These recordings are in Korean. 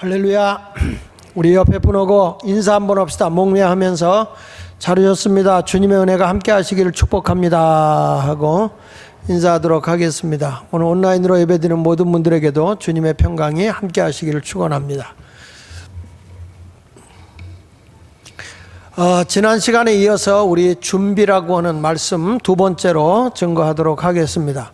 할렐루야. 우리 옆에 분 오고 인사 한번 합시다. 목례하면서 자르셨습니다. 주님의 은혜가 함께 하시기를 축복합니다 하고 인사하도록 하겠습니다. 오늘 온라인으로 예배드리는 모든 분들에게도 주님의 평강이 함께 하시기를 축원합니다. 지난 시간에 이어서 우리 준비라고 하는 말씀 두 번째로 증거하도록 하겠습니다.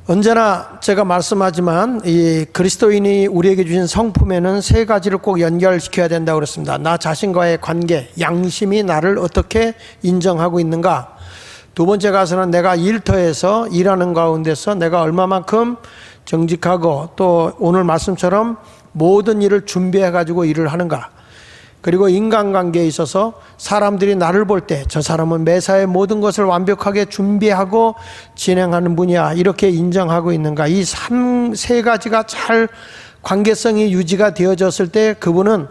언제나 제가 말씀하지만 이 그리스도인이 우리에게 주신 성품에는 세 가지를 꼭 연결시켜야 된다고 그랬습니다. 나 자신과의 관계, 양심이 나를 어떻게 인정하고 있는가. 두 번째 가서는 내가 일터에서 일하는 가운데서 내가 얼마만큼 정직하고 또 오늘 말씀처럼 모든 일을 준비해 가지고 일을 하는가. 그리고 인간관계에 있어서 사람들이 나를 볼 때 저 사람은 매사에 모든 것을 완벽하게 준비하고 진행하는 분이야 이렇게 인정하고 있는가. 이 세 가지가 잘 관계성이 유지가 되어졌을 때 그분은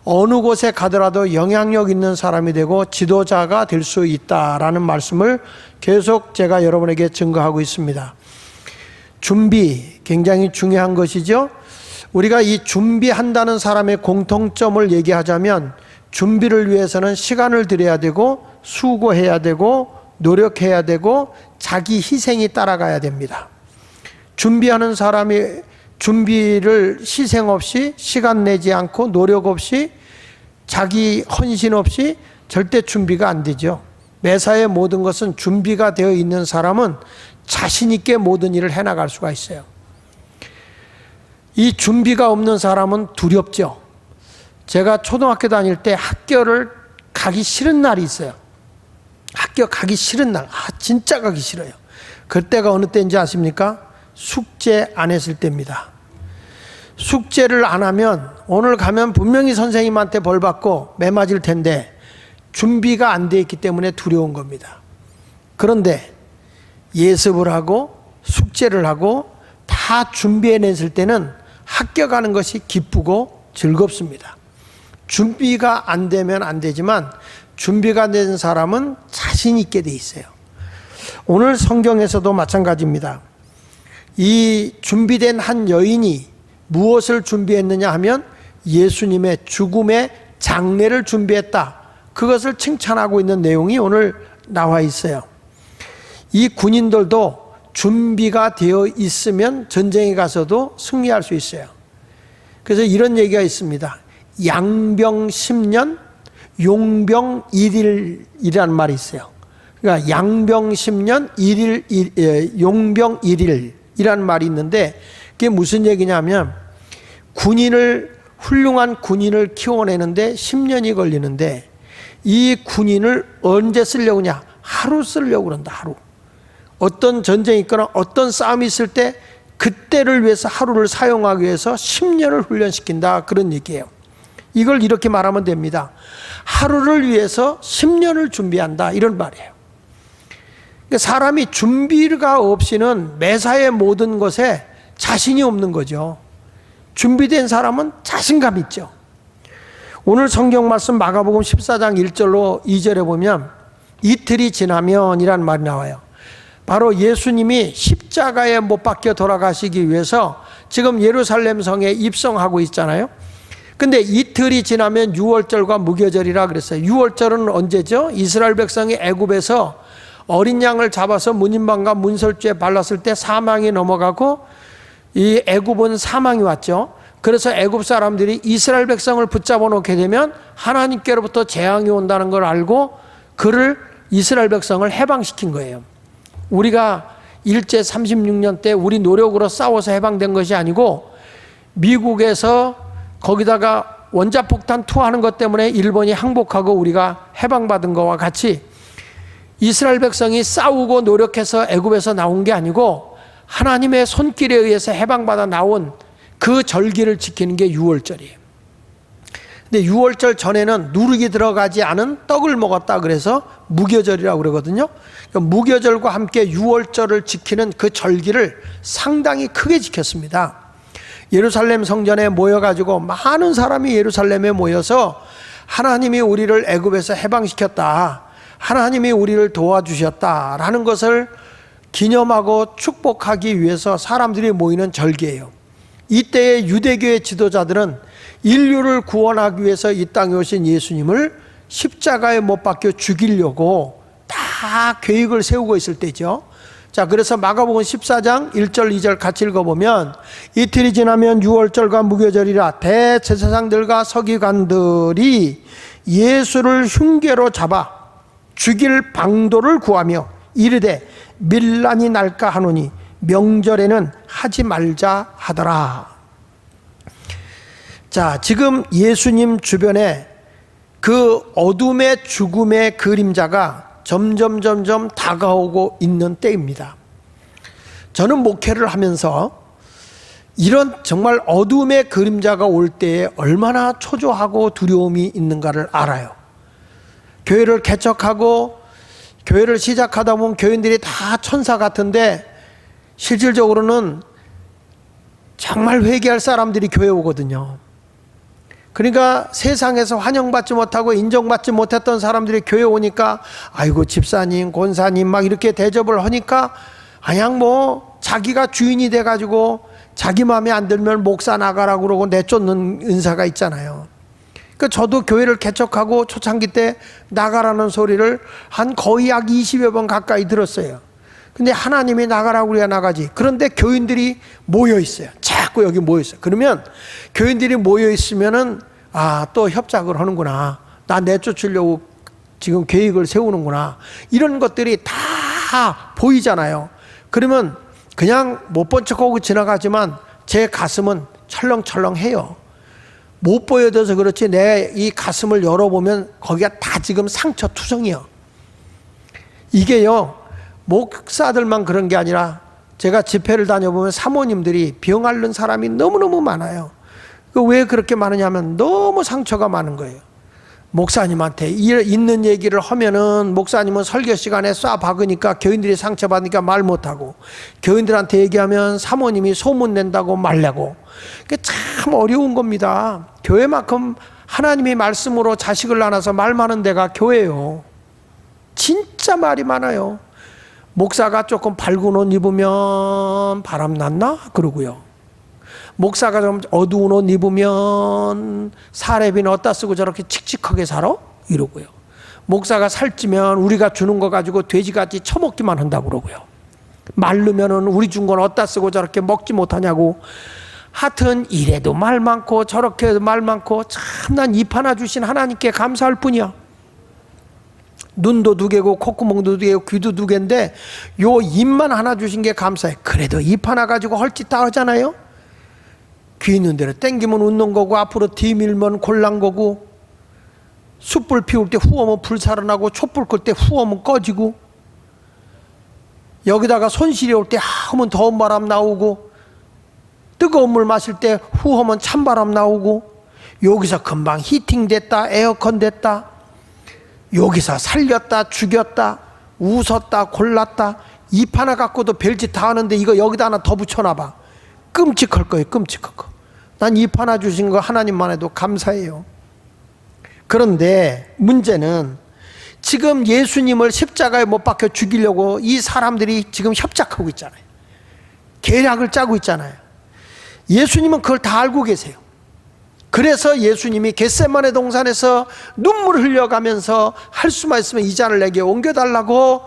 어느 곳에 가더라도 영향력 있는 사람이 되고 지도자가 될 수 있다라는 말씀을 계속 제가 여러분에게 증거하고 있습니다. 준비 굉장히 중요한 것이죠. 우리가 이 준비한다는 사람의 공통점을 얘기하자면 준비를 위해서는 시간을 들여야 되고 수고해야 되고 노력해야 되고 자기 희생이 따라가야 됩니다. 준비하는 사람이 준비를 희생 없이 시간 내지 않고 노력 없이 자기 헌신 없이 절대 준비가 안 되죠. 매사의 모든 것은 준비가 되어 있는 사람은 자신 있게 모든 일을 해나갈 수가 있어요. 이 준비가 없는 사람은 두렵죠. 제가 초등학교 다닐 때 학교를 가기 싫은 날이 있어요. 학교 가기 싫은 날. 진짜 가기 싫어요. 그때가 어느 때인지 아십니까? 숙제 안 했을 때입니다. 숙제를 안 하면 오늘 가면 분명히 선생님한테 벌 받고 매 맞을 텐데 준비가 안 돼 있기 때문에 두려운 겁니다. 그런데 예습을 하고 숙제를 하고 다 준비해냈을 때는 학교 가는 것이 기쁘고 즐겁습니다. 준비가 안 되면 안 되지만 준비가 된 사람은 자신 있게 돼 있어요. 오늘 성경에서도 마찬가지입니다. 이 준비된 한 여인이 무엇을 준비했느냐 하면 예수님의 죽음의 장례를 준비했다. 그것을 칭찬하고 있는 내용이 오늘 나와 있어요. 이 군인들도 준비가 되어 있으면 전쟁에 가서도 승리할 수 있어요. 그래서 이런 얘기가 있습니다. 양병 10년, 용병 1일이라는 말이 있어요. 그러니까 양병 10년, 용병 1일이라는 말이 있는데 그게 무슨 얘기냐면 훌륭한 군인을 키워내는데 10년이 걸리는데 이 군인을 언제 쓰려고냐? 하루 쓰려고 그런다. 하루. 어떤 전쟁이 있거나 어떤 싸움이 있을 때 그때를 위해서 하루를 사용하기 위해서 10년을 훈련시킨다. 그런 얘기예요. 이걸 이렇게 말하면 됩니다. 하루를 위해서 10년을 준비한다. 이런 말이에요. 그러니까 사람이 준비가 없이는 매사의 모든 것에 자신이 없는 거죠. 준비된 사람은 자신감 있죠. 오늘 성경 말씀 마가복음 14장 1절로 2절에 보면 이틀이 지나면 이란 말이 나와요. 바로 예수님이 십자가에 못 박혀 돌아가시기 위해서 지금 예루살렘 성에 입성하고 있잖아요. 근데 이틀이 지나면 유월절과 무교절이라 그랬어요. 유월절은 언제죠? 이스라엘 백성이 애굽에서 어린 양을 잡아서 문인방과 문설주에 발랐을 때 사망이 넘어가고 이 애굽은 사망이 왔죠. 그래서 애굽 사람들이 이스라엘 백성을 붙잡아 놓게 되면 하나님께로부터 재앙이 온다는 걸 알고 그를 이스라엘 백성을 해방시킨 거예요. 우리가 일제 36년 때 우리 노력으로 싸워서 해방된 것이 아니고 미국에서 거기다가 원자폭탄 투하하는 것 때문에 일본이 항복하고 우리가 해방받은 것과 같이 이스라엘 백성이 싸우고 노력해서 애굽에서 나온 게 아니고 하나님의 손길에 의해서 해방받아 나온 그 절기를 지키는 게 유월절이에요. 근데 유월절 전에는 누룩이 들어가지 않은 떡을 먹었다 그래서 무교절이라고 그러거든요. 그러니까 무교절과 함께 유월절을 지키는 그 절기를 상당히 크게 지켰습니다. 예루살렘 성전에 모여가지고 많은 사람이 예루살렘에 모여서 하나님이 우리를 애굽에서 해방시켰다. 하나님이 우리를 도와주셨다라는 것을 기념하고 축복하기 위해서 사람들이 모이는 절기예요. 이때의 유대교의 지도자들은 인류를 구원하기 위해서 이 땅에 오신 예수님을 십자가에 못 박혀 죽이려고 다 계획을 세우고 있을 때죠. 자, 그래서 마가복음 14장 1절 2절 같이 읽어보면, 이틀이 지나면 유월절과 무교절이라 대제사장들과 서기관들이 예수를 흉계로 잡아 죽일 방도를 구하며 이르되 밀란이 날까 하노니 명절에는 하지 말자 하더라. 자, 지금 예수님 주변에 그 어둠의 죽음의 그림자가 점점 다가오고 있는 때입니다. 저는 목회를 하면서 이런 정말 어둠의 그림자가 올 때에 얼마나 초조하고 두려움이 있는가를 알아요. 교회를 개척하고 교회를 시작하다 보면 교인들이 다 천사 같은데 실질적으로는 정말 회개할 사람들이 교회 오거든요. 그러니까 세상에서 환영받지 못하고 인정받지 못했던 사람들이 교회 오니까 아이고 집사님, 권사님 막 이렇게 대접을 하니까 그냥 뭐 자기가 주인이 돼가지고 자기 마음에 안 들면 목사 나가라고 그러고 내쫓는 은사가 있잖아요. 그러니까 저도 교회를 개척하고 초창기 때 나가라는 소리를 한 거의 약 20여 번 가까이 들었어요. 근데 하나님이 나가라고 그래야 나가지. 그런데 교인들이 모여 있어요. 자꾸 여기 모여 있어요. 그러면 교인들이 모여 있으면은 또 협작을 하는구나. 나 내쫓으려고 지금 계획을 세우는구나. 이런 것들이 다 보이잖아요. 그러면 그냥 못 본 척하고 지나가지만 제 가슴은 철렁철렁해요. 못 보여줘서 그렇지 내 이 가슴을 열어보면 거기가 다 지금 상처투성이요. 이게요, 목사들만 그런 게 아니라 제가 집회를 다녀보면 사모님들이 병 앓는 사람이 너무너무 많아요. 왜 그렇게 많으냐면 너무 상처가 많은 거예요. 목사님한테 있는 얘기를 하면은 목사님은 설교 시간에 쏴 박으니까 교인들이 상처받으니까 말 못하고, 교인들한테 얘기하면 사모님이 소문낸다고 말려고. 그게 참 어려운 겁니다. 교회만큼 하나님이 말씀으로 자식을 낳아서 말 많은 데가 교회예요. 진짜 말이 많아요. 목사가 조금 밝은 옷 입으면 바람 났나? 그러고요. 목사가 좀 어두운 옷 입으면 사례비는 어디다 쓰고 저렇게 칙칙하게 살아? 이러고요. 목사가 살찌면 우리가 주는 거 가지고 돼지같이 처먹기만 한다고 그러고요. 마르면은 우리 준 건 어디다 쓰고 저렇게 먹지 못하냐고. 하여튼 이래도 말 많고 저렇게 말 많고, 참 난 입 하나 주신 하나님께 감사할 뿐이야. 눈도 두 개고 콧구멍도 두 개고 귀도 두 개인데 요 입만 하나 주신 게 감사해. 그래도 입 하나 가지고 헐짓 다 하잖아요. 귀 있는 대로 땡기면 웃는 거고, 앞으로 뒤밀면 곤란 거고, 숯불 피울 때 후하면 불 살아나고, 촛불 끌 때 후하면 꺼지고, 여기다가 손실이 올 때 하면 더운 바람 나오고, 뜨거운 물 마실 때 후하면 찬바람 나오고, 여기서 금방 히팅 됐다, 에어컨 됐다, 여기서 살렸다, 죽였다, 웃었다, 골랐다, 입 하나 갖고도 별짓 다 하는데 이거 여기다 하나 더 붙여놔봐. 끔찍할 거예요. 끔찍할 거. 난 입 하나 주신 거 하나님만 해도 감사해요. 그런데 문제는 지금 예수님을 십자가에 못 박혀 죽이려고 이 사람들이 지금 협작하고 있잖아요. 계략을 짜고 있잖아요. 예수님은 그걸 다 알고 계세요. 그래서 예수님이 겟세마네 동산에서 눈물 흘려가면서 할 수만 있으면 이 잔을 내게 옮겨달라고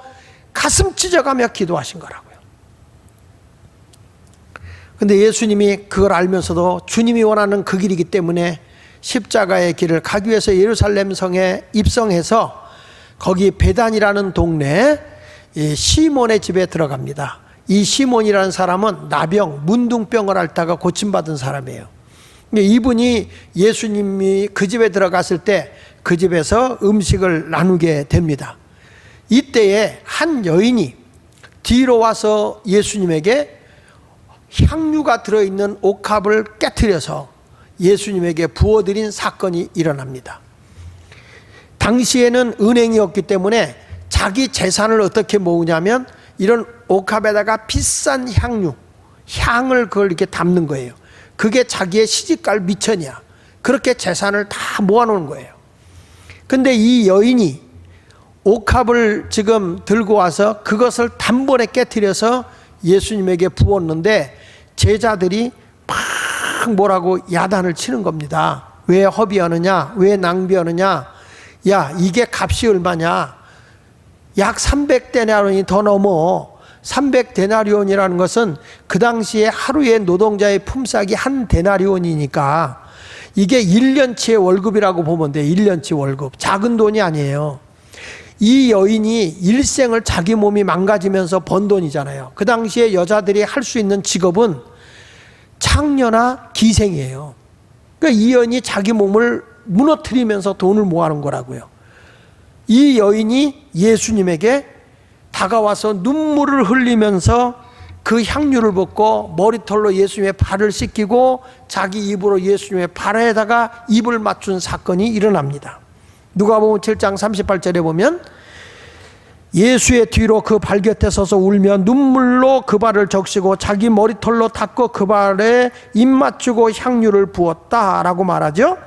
가슴 찢어가며 기도하신 거라고요. 근데 예수님이 그걸 알면서도 주님이 원하는 그 길이기 때문에 십자가의 길을 가기 위해서 예루살렘 성에 입성해서 거기 베단이라는 동네에 시몬의 집에 들어갑니다. 이 시몬이라는 사람은 나병, 문둥병을 앓다가 고침받은 사람이에요. 이분이 예수님이 그 집에 들어갔을 때 그 집에서 음식을 나누게 됩니다. 이때에 한 여인이 뒤로 와서 예수님에게 향유가 들어있는 옥합을 깨트려서 예수님에게 부어드린 사건이 일어납니다. 당시에는 은행이 없기 때문에 자기 재산을 어떻게 모으냐면 이런 옥합에다가 비싼 향을 그걸 이렇게 담는 거예요. 그게 자기의 시집갈 미천이야. 그렇게 재산을 다 모아놓은 거예요. 근데 이 여인이 옥합을 지금 들고 와서 그것을 단번에 깨트려서 예수님에게 부었는데 제자들이 막 막 뭐라고 야단을 치는 겁니다. 왜 허비하느냐? 왜 낭비하느냐? 야, 이게 값이 얼마냐? 약 300데나리온이 더 넘어. 300데나리온이라는 것은 그 당시에 하루의 노동자의 품삯이 한 데나리온이니까 이게 1년치의 월급이라고 보면 돼. 1년치 월급. 작은 돈이 아니에요. 이 여인이 일생을 자기 몸이 망가지면서 번 돈이잖아요. 그 당시에 여자들이 할 수 있는 직업은 창녀나 기생이에요. 그러니까 이 여인이 자기 몸을 무너뜨리면서 돈을 모아놓은 거라고요. 이 여인이 예수님에게 다가와서 눈물을 흘리면서 그 향유를 붓고 머리털로 예수님의 발을 씻기고 자기 입으로 예수님의 발에다가 입을 맞춘 사건이 일어납니다. 누가복음 7장 38절에 보면 예수의 뒤로 그 발 곁에 서서 울며 눈물로 그 발을 적시고 자기 머리털로 닦고 그 발에 입 맞추고 향유를 부었다라고 말하죠.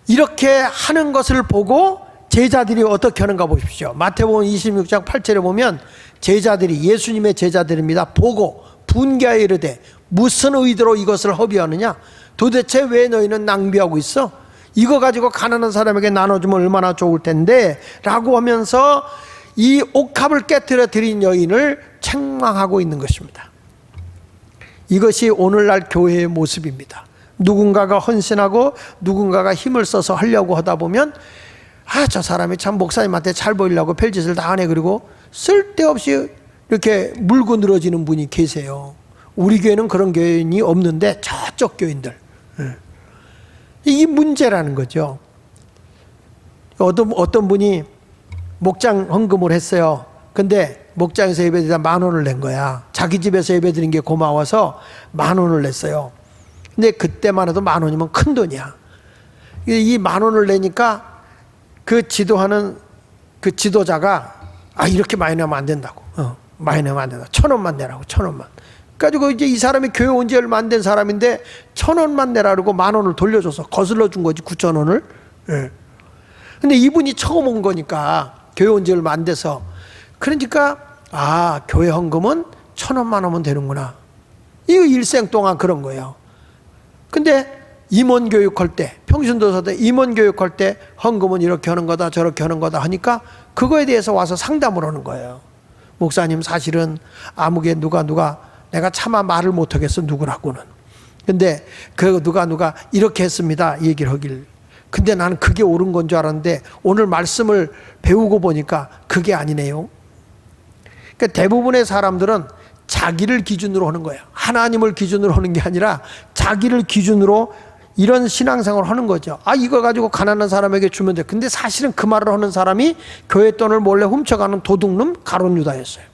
이렇게 하는 것을 보고 제자들이 어떻게 하는가 보십시오. 마태복음 26장 8절에 보면 제자들이, 예수님의 제자들입니다, 보고 분개하여 이르되 무슨 의도로 이것을 허비하느냐? 도대체 왜 너희는 낭비하고 있어? 이거 가지고 가난한 사람에게 나눠주면 얼마나 좋을 텐데 라고 하면서 이 옥합을 깨뜨려 드린 여인을 책망하고 있는 것입니다. 이것이 오늘날 교회의 모습입니다. 누군가가 헌신하고 누군가가 힘을 써서 하려고 하다 보면 저 사람이 참 목사님한테 잘 보이려고 별짓을 다 하네, 그리고 쓸데없이 이렇게 물고 늘어지는 분이 계세요. 우리 교회는 그런 교인이 없는데 저쪽 교인들, 이게 문제라는 거죠. 어떤 분이 목장 헌금을 했어요. 근데 목장에서 예배드리다 10,000원을 낸 거야. 자기 집에서 예배드린 게 고마워서 10,000원을 냈어요. 근데 그때만 해도 10,000원이면 큰 돈이야. 이 10,000원을 내니까 그 지도하는 그 지도자가 이렇게 많이 내면 안 된다고. 많이 내면 안 된다. 1,000원만 내라고. 1,000원만. 그래가지고 이제 이 사람이 교회 온 지 얼마 안 된 사람인데 1,000원만 내라고 10,000원을 돌려줘서 거슬러 준 거지, 9,000원을. 예. 근데 이분이 처음 온 거니까 교회 온 지 얼마 안 돼서, 그러니까 교회 헌금은 1,000원만 하면 되는구나. 이거 일생 동안 그런 거예요. 근데 임원 교육할 때, 평신도서 때 임원 교육할 때 헌금은 이렇게 하는 거다 저렇게 하는 거다 하니까 그거에 대해서 와서 상담을 하는 거예요. 목사님, 사실은 아무개 누가 내가 차마 말을 못하겠어, 누구라고는. 근데 그 누가 이렇게 했습니다 얘기를 하길. 근데 나는 그게 옳은 건 줄 알았는데 오늘 말씀을 배우고 보니까 그게 아니네요. 그러니까 대부분의 사람들은 자기를 기준으로 하는 거예요. 하나님을 기준으로 하는 게 아니라 자기를 기준으로 이런 신앙생활을 하는 거죠. 이거 가지고 가난한 사람에게 주면 돼. 근데 사실은 그 말을 하는 사람이 교회 돈을 몰래 훔쳐가는 도둑놈 가룟 유다였어요.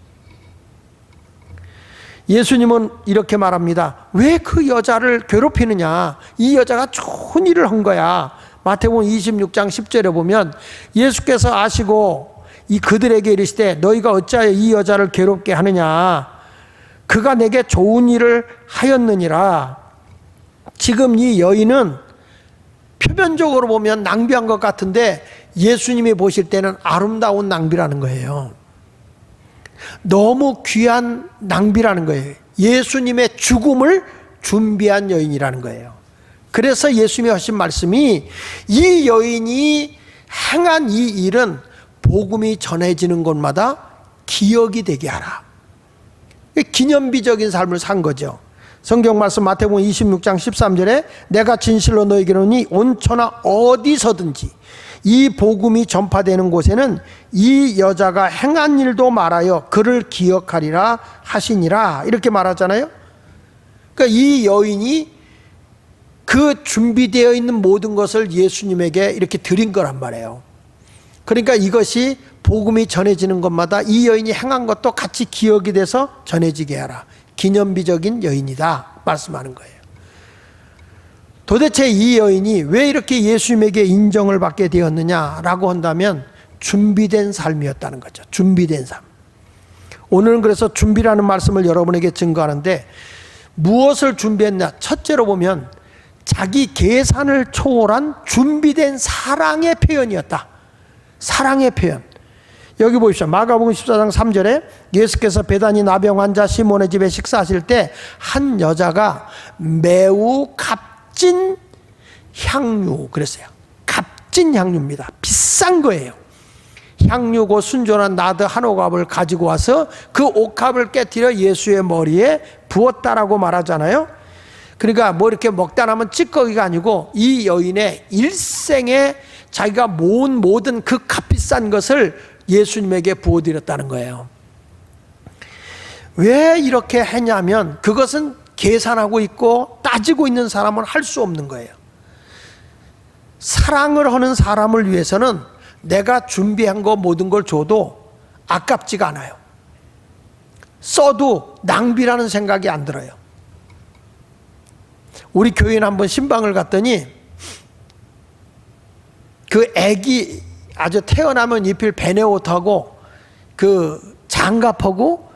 예수님은 이렇게 말합니다. 왜 그 여자를 괴롭히느냐? 이 여자가 좋은 일을 한 거야. 마태복음 26장 10절에 보면 예수께서 아시고 그들에게 이르시되 너희가 어찌하여 이 여자를 괴롭게 하느냐? 그가 내게 좋은 일을 하였느니라. 지금 이 여인은 표면적으로 보면 낭비한 것 같은데 예수님이 보실 때는 아름다운 낭비라는 거예요. 너무 귀한 낭비라는 거예요. 예수님의 죽음을 준비한 여인이라는 거예요. 그래서 예수님이 하신 말씀이 이 여인이 행한 이 일은 복음이 전해지는 곳마다 기억이 되게 하라. 기념비적인 삶을 산 거죠. 성경 말씀 마태복음 26장 13절에 내가 진실로 너희에게 이르노니 온천하 어디서든지 이 복음이 전파되는 곳에는 이 여자가 행한 일도 말하여 그를 기억하리라 하시니라, 이렇게 말하잖아요. 그러니까 이 여인이 그 준비되어 있는 모든 것을 예수님에게 이렇게 드린 거란 말이에요. 그러니까 이것이 복음이 전해지는 것마다 이 여인이 행한 것도 같이 기억이 돼서 전해지게 하라. 기념비적인 여인이다 말씀하는 거예요. 도대체 이 여인이 왜 이렇게 예수님에게 인정을 받게 되었느냐라고 한다면 준비된 삶이었다는 거죠. 준비된 삶. 오늘은 그래서 준비라는 말씀을 여러분에게 증거하는데 무엇을 준비했냐? 첫째로 보면 자기 계산을 초월한 준비된 사랑의 표현이었다. 사랑의 표현. 여기 보십시오. 마가복음 14장 3절에 예수께서 베다니 나병 환자 시몬의 집에 식사하실 때 한 여자가 매우 값진 향유 그랬어요. 값진 향유입니다. 비싼 거예요. 향유고 순전한 나드 한 옥합을 가지고 와서 그 옥합을 깨뜨려 예수의 머리에 부었다라고 말하잖아요. 그러니까 뭐 이렇게 먹다 나면 찌꺼기가 아니고 이 여인의 일생에 자기가 모은 모든 그 값비싼 것을 예수님에게 부어드렸다는 거예요. 왜 이렇게 했냐면 그것은 계산하고 있고 따지고 있는 사람은 할 수 없는 거예요. 사랑을 하는 사람을 위해서는 내가 준비한 거 모든 걸 줘도 아깝지가 않아요. 써도 낭비라는 생각이 안 들어요. 우리 교회는 한번 신방을 갔더니 그 애기 아주 태어나면 입힐 베네옷하고 그 장갑하고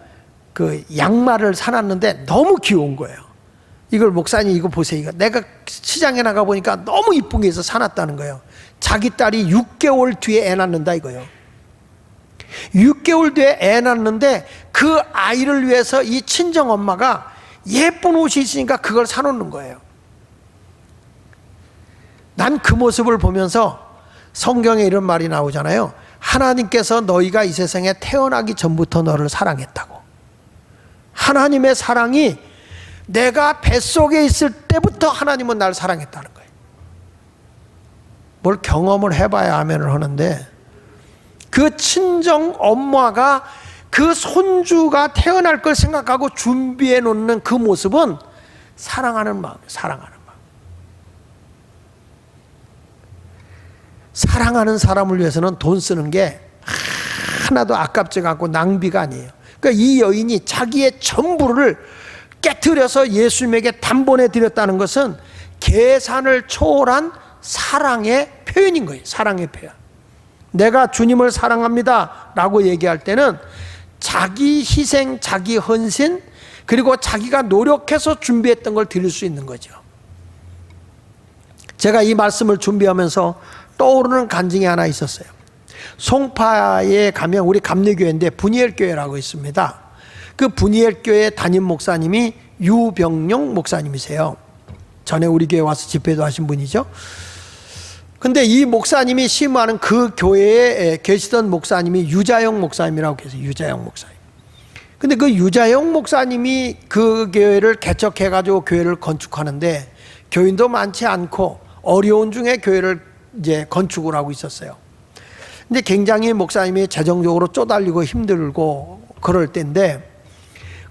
그 양말을 사놨는데 너무 귀여운 거예요. 이걸 목사님 이거 보세요. 이거 내가 시장에 나가 보니까 너무 이쁜 게 있어 사놨다는 거예요. 자기 딸이 6개월 뒤에 애 낳는다 이거예요. 6개월 뒤에 애 낳는데 그 아이를 위해서 이 친정 엄마가 예쁜 옷이 있으니까 그걸 사놓는 거예요. 난 그 모습을 보면서 성경에 이런 말이 나오잖아요. 하나님께서 너희가 이 세상에 태어나기 전부터 너를 사랑했다고. 하나님의 사랑이 내가 뱃속에 있을 때부터 하나님은 날 사랑했다는 거예요. 뭘 경험을 해봐야 아멘을 하는데 그 친정 엄마가 그 손주가 태어날 걸 생각하고 준비해 놓는 그 모습은 사랑하는 마음이에요. 사랑하는 마음. 사랑하는 사람을 위해서는 돈 쓰는 게 하나도 아깝지가 않고 낭비가 아니에요. 그러니까 이 여인이 자기의 전부를 깨트려서 예수님에게 단번에 드렸다는 것은 계산을 초월한 사랑의 표현인 거예요. 사랑의 표현. 내가 주님을 사랑합니다 라고 얘기할 때는 자기 희생, 자기 헌신, 그리고 자기가 노력해서 준비했던 걸 드릴 수 있는 거죠. 제가 이 말씀을 준비하면서 떠오르는 간증이 하나 있었어요. 송파에 가면 우리 감리교회인데 분이엘교회라고 있습니다. 그 분이엘교회 담임 목사님이 유병용 목사님이세요. 전에 우리 교회 와서 집회도 하신 분이죠. 근데 이 목사님이 심호하는 그 교회에 계시던 목사님이 유자영 목사님이라고 계세요. 유자영 목사님. 근데 그 유자영 목사님이 그 교회를 개척해가지고 교회를 건축하는데 교인도 많지 않고 어려운 중에 교회를 이제 건축을 하고 있었어요. 근데 굉장히 목사님이 재정적으로 쪼달리고 힘들고 그럴 때인데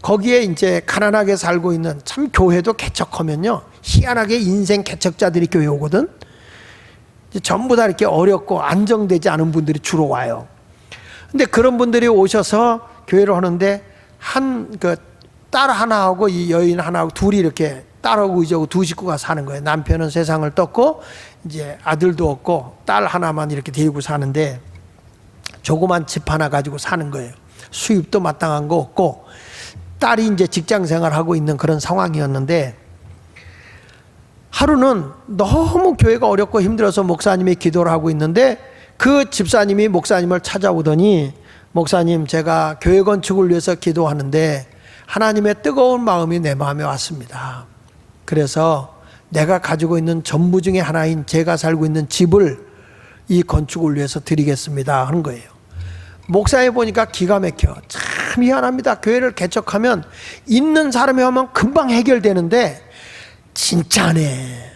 거기에 이제 가난하게 살고 있는 참 교회도 개척하면요 희한하게 인생 개척자들이 교회 오거든. 전부 다 이렇게 어렵고 안정되지 않은 분들이 주로 와요. 근데 그런 분들이 오셔서 교회를 하는데 한 그 딸 하나하고 이 여인 하나하고 둘이 이렇게 딸하고 이제하고 두 식구가 사는 거예요. 남편은 세상을 떴고 이제 아들도 없고 딸 하나만 이렇게 데리고 사는데 조그만 집 하나 가지고 사는 거예요. 수입도 마땅한 거 없고 딸이 이제 직장 생활하고 있는 그런 상황이었는데 하루는 너무 교회가 어렵고 힘들어서 목사님이 기도를 하고 있는데 그 집사님이 목사님을 찾아오더니 목사님 제가 교회 건축을 위해서 기도하는데 하나님의 뜨거운 마음이 내 마음에 왔습니다. 그래서 내가 가지고 있는 전부 중에 하나인 제가 살고 있는 집을 이 건축을 위해서 드리겠습니다 하는 거예요. 목사님 보니까 기가 막혀. 참 희한합니다. 교회를 개척하면 있는 사람이 하면 금방 해결되는데 진짜네.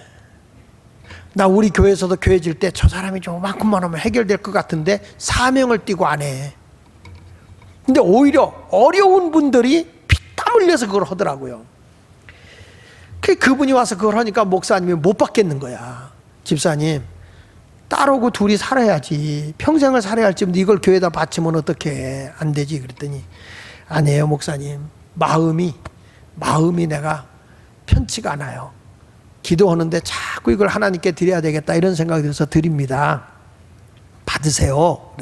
나 우리 교회에서도 교회 질 때 저 사람이 조금만큼만 하면 해결될 것 같은데 사명을 띠고 안 해. 근데 오히려 어려운 분들이 피땀 흘려서 그걸 하더라고요. 그분이 와서 그걸 하니까 목사님이 못 받겠는 거야. 집사님 딸하고 둘이 살아야지 평생을 살아야 할지 이걸 교회에다 바치면 어떡해. 안 되지. 그랬더니 아니에요 목사님. 마음이 내가 편치가 않아요. 기도하는데 자꾸 이걸 하나님께 드려야 되겠다 이런 생각이 들어서 드립니다. 받으세요.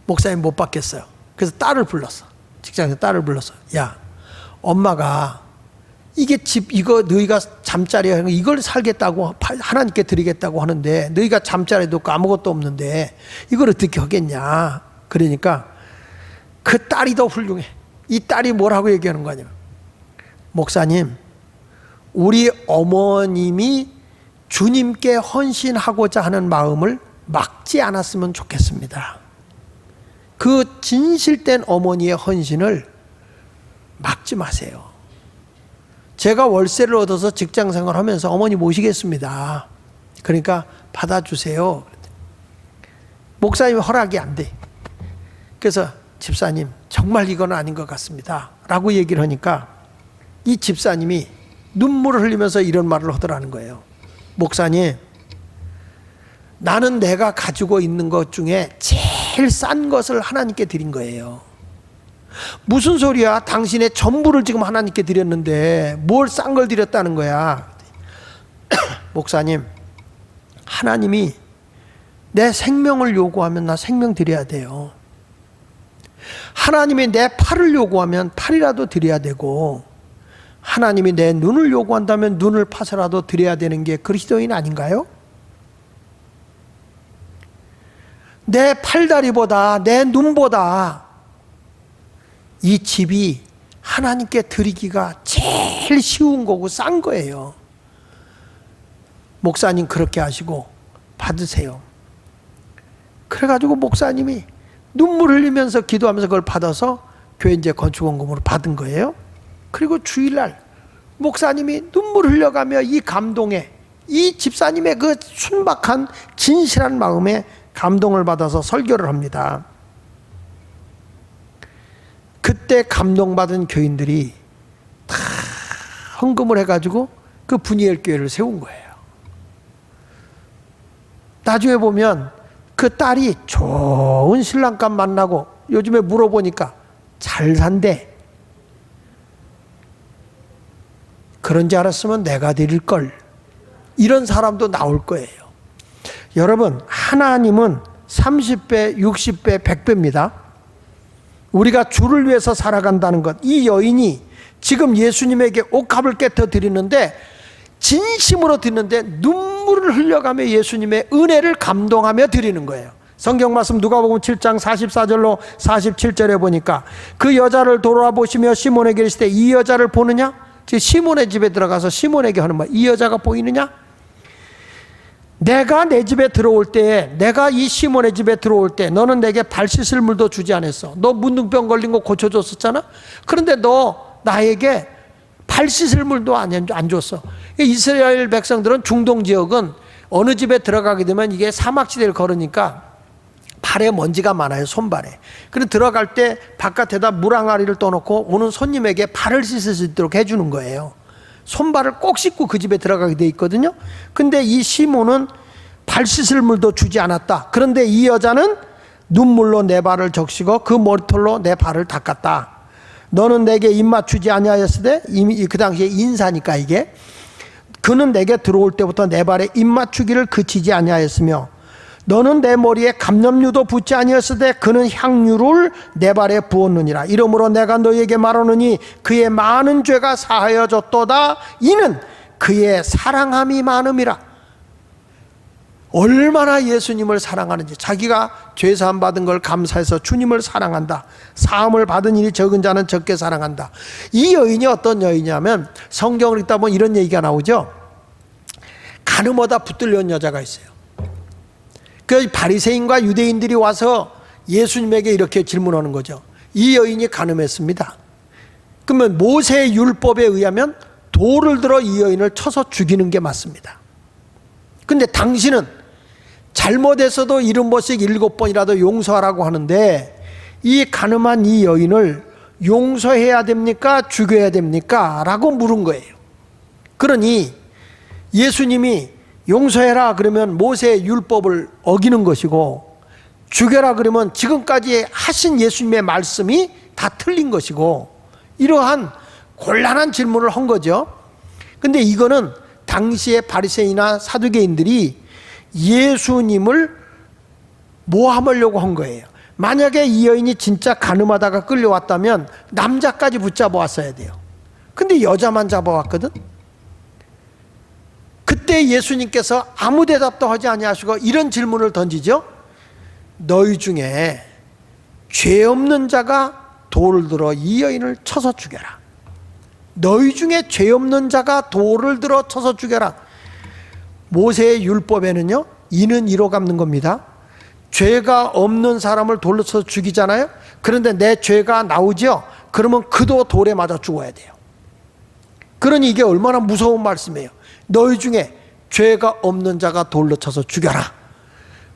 목사님 못 받겠어요. 그래서 딸을 불렀어. 직장에서 딸을 불렀어. 야 엄마가 이게 집 이거 너희가 잠자리 이걸 살겠다고 하나님께 드리겠다고 하는데 너희가 잠자리도 없고 아무것도 없는데 이걸 어떻게 하겠냐. 그러니까 그 딸이 더 훌륭해. 이 딸이 뭐라고 얘기하는 거냐. 목사님, 우리 어머님이 주님께 헌신하고자 하는 마음을 막지 않았으면 좋겠습니다. 그 진실된 어머니의 헌신을 막지 마세요. 제가 월세를 얻어서 직장생활 하면서 어머니 모시겠습니다. 그러니까 받아주세요. 목사님 허락이 안 돼. 그래서 집사님 정말 이건 아닌 것 같습니다 라고 얘기를 하니까 이 집사님이 눈물을 흘리면서 이런 말을 하더라는 거예요. 목사님, 나는 내가 가지고 있는 것 중에 제일 싼 것을 하나님께 드린 거예요. 무슨 소리야? 당신의 전부를 지금 하나님께 드렸는데 뭘 싼 걸 드렸다는 거야. 목사님, 하나님이 내 생명을 요구하면 나 생명 드려야 돼요. 하나님이 내 팔을 요구하면 팔이라도 드려야 되고, 하나님이 내 눈을 요구한다면 눈을 파서라도 드려야 되는 게 그리스도인 아닌가요? 내 팔다리보다 내 눈보다 이 집이 하나님께 드리기가 제일 쉬운 거고 싼 거예요. 목사님 그렇게 하시고 받으세요. 그래가지고 목사님이 눈물 흘리면서 기도하면서 그걸 받아서 교회 이제 건축원금으로 받은 거예요. 그리고 주일날 목사님이 눈물 흘려가며 이 감동에, 이 집사님의 그 순박한 진실한 마음에 감동을 받아서 설교를 합니다. 그때 감동받은 교인들이 다 헌금을 해가지고 그 분이엘 교회를 세운 거예요. 나중에 보면 그 딸이 좋은 신랑감 만나고 요즘에 물어보니까 잘 산대. 그런지 알았으면 내가 드릴 걸. 이런 사람도 나올 거예요. 여러분, 하나님은 30배, 60배, 100배입니다. 우리가 주를 위해서 살아간다는 것. 이 여인이 지금 예수님에게 옥합을 깨터 드리는데, 진심으로 드리는데 눈물을 흘려가며 예수님의 은혜를 감동하며 드리는 거예요. 성경 말씀 누가복음 7장 44절로 47절에 보니까 그 여자를 돌아보시며 시몬에게 이르시되 이 여자를 보느냐? 즉 시몬의 집에 들어가서 시몬에게 하는 말, 이 여자가 보이느냐? 내가 내 집에 들어올 때에, 내가 이 시몬의 집에 들어올 때 너는 내게 발 씻을 물도 주지 않았어. 너 문둥병 걸린 거 고쳐줬었잖아. 그런데 너 나에게 발 씻을 물도 안 줬어. 이스라엘 백성들은 중동 지역은 어느 집에 들어가게 되면 이게 사막지대를 걸으니까 발에 먼지가 많아요. 손발에. 그래서 들어갈 때 바깥에다 물항아리를 떠놓고 오는 손님에게 발을 씻을 수 있도록 해주는 거예요. 손발을 꼭 씻고 그 집에 들어가게 돼 있거든요. 근데 이 시몬은 발 씻을 물도 주지 않았다. 그런데 이 여자는 눈물로 내 발을 적시고 그 머리털로 내 발을 닦았다. 너는 내게 입맞추지 아니하였으되, 이미 그 당시에 인사니까 이게, 그는 내게 들어올 때부터 내 발에 입맞추기를 그치지 아니하였으며 너는 내 머리에 감염유도 붓지 아니하였으되 그는 향유를 내 발에 부었느니라. 이러므로 내가 너희에게 말하노니 그의 많은 죄가 사하여졌도다. 이는 그의 사랑함이 많음이라. 얼마나 예수님을 사랑하는지, 자기가 죄사함 받은 걸 감사해서 주님을 사랑한다. 사함을 받은 일이 적은 자는 적게 사랑한다. 이 여인이 어떤 여인이냐면, 성경을 읽다 보면 이런 얘기가 나오죠. 가늠하다 붙들려온 여자가 있어요. 그 바리새인과 유대인들이 와서 예수님에게 이렇게 질문하는 거죠. 이 여인이 간음했습니다. 그러면 모세의 율법에 의하면 돌을 들어 이 여인을 쳐서 죽이는 게 맞습니다. 근데 당신은 잘못해서도 70번씩 7번이라도 용서하라고 하는데 이 간음한 이 여인을 용서해야 됩니까? 죽여야 됩니까? 라고 물은 거예요. 그러니 예수님이 용서해라 그러면 모세의 율법을 어기는 것이고, 죽여라 그러면 지금까지 하신 예수님의 말씀이 다 틀린 것이고, 이러한 곤란한 질문을 한 거죠. 근데 이거는 당시의 바리새인이나 사두개인들이 예수님을 모함하려고 한 거예요. 만약에 이 여인이 진짜 간음하다가 끌려왔다면 남자까지 붙잡아 왔어야 돼요. 근데 여자만 잡아왔거든. 그때 예수님께서 아무 대답도 하지 아니하시고 이런 질문을 던지죠. 너희 중에 죄 없는 자가 돌을 들어 이 여인을 쳐서 죽여라. 너희 중에 죄 없는 자가 돌을 들어 쳐서 죽여라. 모세의 율법에는요, 이는 이로 갚는 겁니다. 죄가 없는 사람을 돌로 쳐서 죽이잖아요. 그런데 내 죄가 나오죠. 그러면 그도 돌에 맞아 죽어야 돼요. 그러니 이게 얼마나 무서운 말씀이에요. 너희 중에 죄가 없는 자가 돌로 쳐서 죽여라.